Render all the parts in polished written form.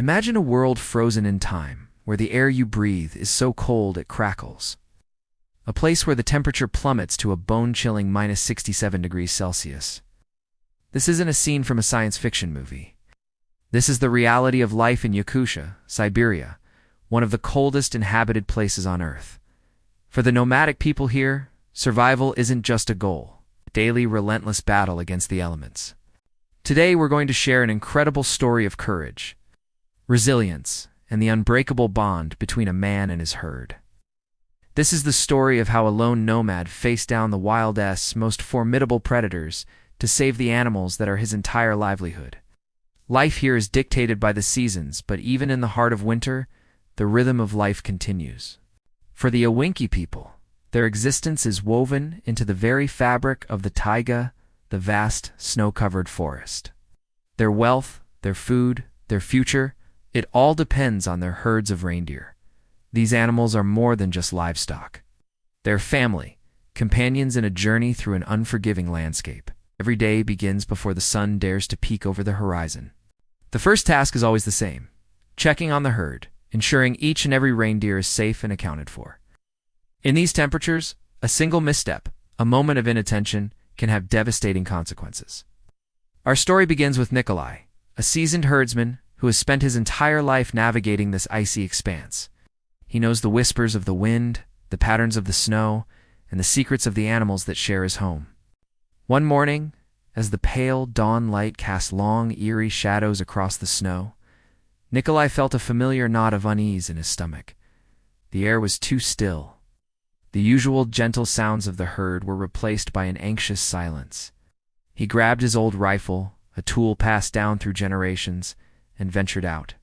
Imagine a world frozen in time, where the air you breathe is so cold it crackles. A place where the temperature plummets to a bone-chilling -67 degrees Celsius. This isn't a scene from a science fiction movie. This is the reality of life in Yakutia, Siberia, one of the coldest inhabited places on Earth. For the nomadic people here, survival isn't just a goal, a daily relentless battle against the elements. Today we're going to share an incredible story of courage, resilience, and the unbreakable bond between a man and his herd. This is the story of how a lone nomad faced down the wild's most formidable predators to save the animals that are his entire livelihood. Life here is dictated by the seasons, but even in the heart of winter, the rhythm of life continues. For the Awinki people, their existence is woven into the very fabric of the taiga, the vast, snow-covered forest. Their wealth, their food, their future, it all depends on their herds of reindeer. These animals are more than just livestock. They're family, companions in a journey through an unforgiving landscape. Every day begins before the sun dares to peek over the horizon. The first task is always the same: checking on the herd, ensuring each and every reindeer is safe and accounted for. In these temperatures, a single misstep, a moment of inattention, can have devastating consequences. Our story begins with Nikolai, a seasoned herdsman who has spent his entire life navigating this icy expanse. He knows the whispers of the wind, the patterns of the snow, and the secrets of the animals that share his home. One morning, as the pale dawn light cast long, eerie shadows across the snow, Nikolai felt a familiar knot of unease in his stomach. The air was too still. The usual gentle sounds of the herd were replaced by an anxious silence. He grabbed his old rifle, a tool passed down through generations, and ventured out.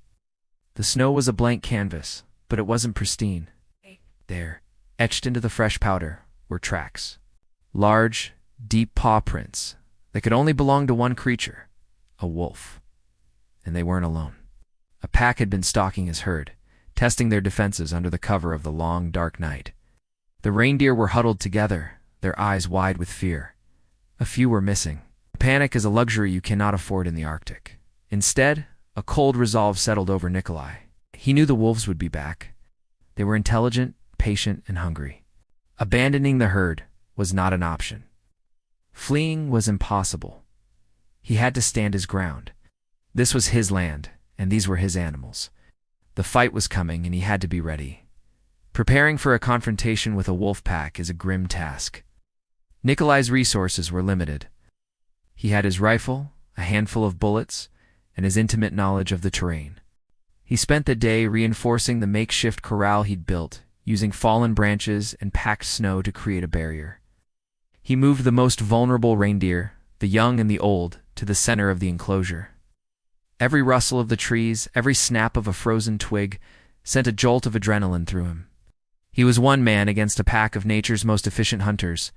The snow was a blank canvas, but it wasn't pristine. There, etched into the fresh powder, were tracks. Large, deep paw prints that could only belong to one creature, a wolf. And they weren't alone. A pack had been stalking his herd, testing their defenses under the cover of the long, dark night. The reindeer were huddled together, their eyes wide with fear. A few were missing. Panic is a luxury you cannot afford in the Arctic. Instead, a cold resolve settled over Nikolai. He knew the wolves would be back. They were intelligent, patient, and hungry. Abandoning the herd was not an option. Fleeing was impossible. He had to stand his ground. This was his land, and these were his animals. The fight was coming, and he had to be ready. Preparing for a confrontation with a wolf pack is a grim task. Nikolai's resources were limited. He had his rifle, a handful of bullets, and his intimate knowledge of the terrain. He spent the day reinforcing the makeshift corral he'd built, using fallen branches and packed snow to create a barrier. He moved the most vulnerable reindeer, the young and the old, to the center of the enclosure. Every rustle of the trees, every snap of a frozen twig, sent a jolt of adrenaline through him. He was one man against a pack of nature's most efficient hunters.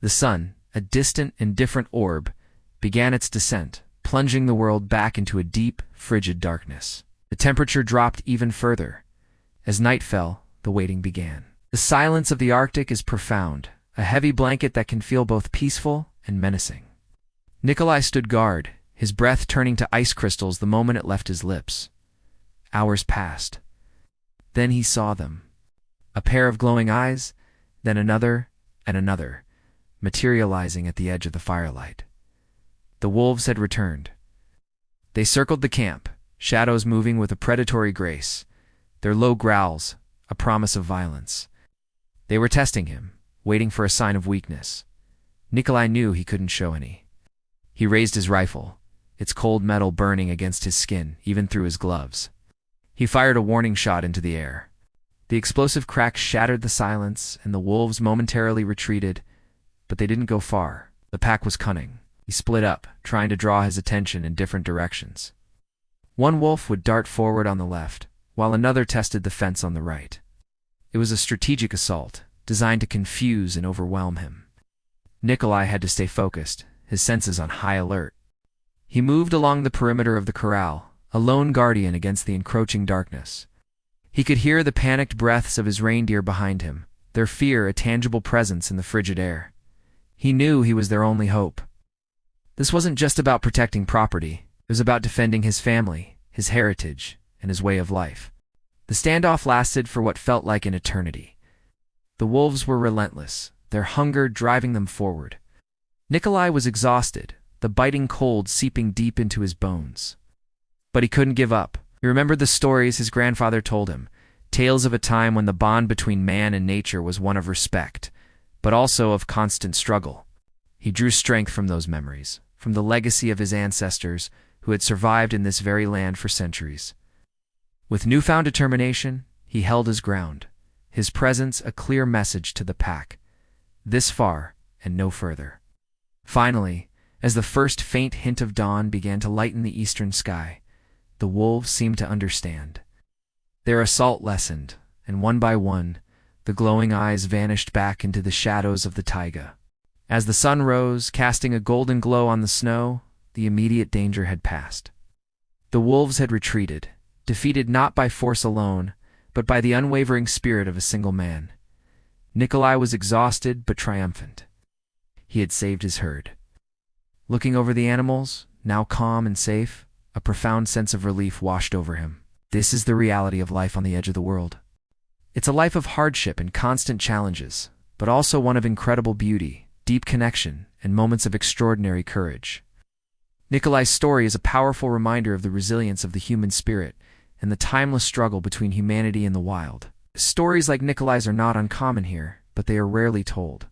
The sun, a distant, indifferent orb, began its descent, plunging the world back into a deep, frigid darkness. The temperature dropped even further. As night fell, the waiting began. The silence of the Arctic is profound, a heavy blanket that can feel both peaceful and menacing. Nikolai stood guard, his breath turning to ice crystals the moment it left his lips. Hours passed. Then he saw them. A pair of glowing eyes, then another and another, materializing at the edge of the firelight. The wolves had returned. They circled the camp, shadows moving with a predatory grace, their low growls a promise of violence. They were testing him, waiting for a sign of weakness. Nikolai knew he couldn't show any. He raised his rifle, its cold metal burning against his skin, even through his gloves. He fired a warning shot into the air. The explosive crack shattered the silence, and the wolves momentarily retreated, but they didn't go far. The pack was cunning. He split up, trying to draw his attention in different directions. One wolf would dart forward on the left, while another tested the fence on the right. It was a strategic assault, designed to confuse and overwhelm him. Nikolai had to stay focused, his senses on high alert. He moved along the perimeter of the corral, a lone guardian against the encroaching darkness. He could hear the panicked breaths of his reindeer behind him, their fear a tangible presence in the frigid air. He knew he was their only hope. This wasn't just about protecting property. It was about defending his family, his heritage, and his way of life. The standoff lasted for what felt like an eternity. The wolves were relentless, their hunger driving them forward. Nikolai was exhausted, the biting cold seeping deep into his bones. But he couldn't give up. He remembered the stories his grandfather told him, tales of a time when the bond between man and nature was one of respect, but also of constant struggle. He drew strength from those memories, from the legacy of his ancestors who had survived in this very land for centuries. With newfound determination, he held his ground, his presence a clear message to the pack. This far and no further. Finally, as the first faint hint of dawn began to lighten the eastern sky, the wolves seemed to understand. Their assault lessened, and one by one, the glowing eyes vanished back into the shadows of the taiga. As the sun rose, casting a golden glow on the snow, the immediate danger had passed. The wolves had retreated, defeated not by force alone, but by the unwavering spirit of a single man. Nikolai was exhausted but triumphant. He had saved his herd. Looking over the animals, now calm and safe, a profound sense of relief washed over him. This is the reality of life on the edge of the world. It's a life of hardship and constant challenges, but also one of incredible beauty, deep connection, and moments of extraordinary courage. Nikolai's story is a powerful reminder of the resilience of the human spirit and the timeless struggle between humanity and the wild. Stories like Nikolai's are not uncommon here, but they are rarely told.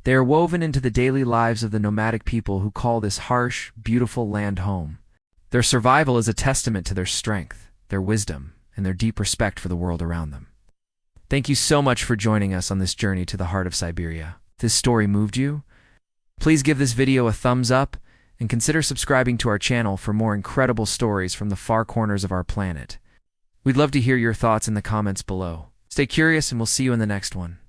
They are woven into the daily lives of the nomadic people who call this harsh, beautiful land home. Their survival is a testament to their strength, their wisdom, and their deep respect for the world around them. Thank you so much for joining us on this journey to the heart of Siberia. If this story moved you, please give this video a thumbs up and consider subscribing to our channel for more incredible stories from the far corners of our planet. We'd love to hear your thoughts in the comments below. Stay curious and we'll see you in the next one.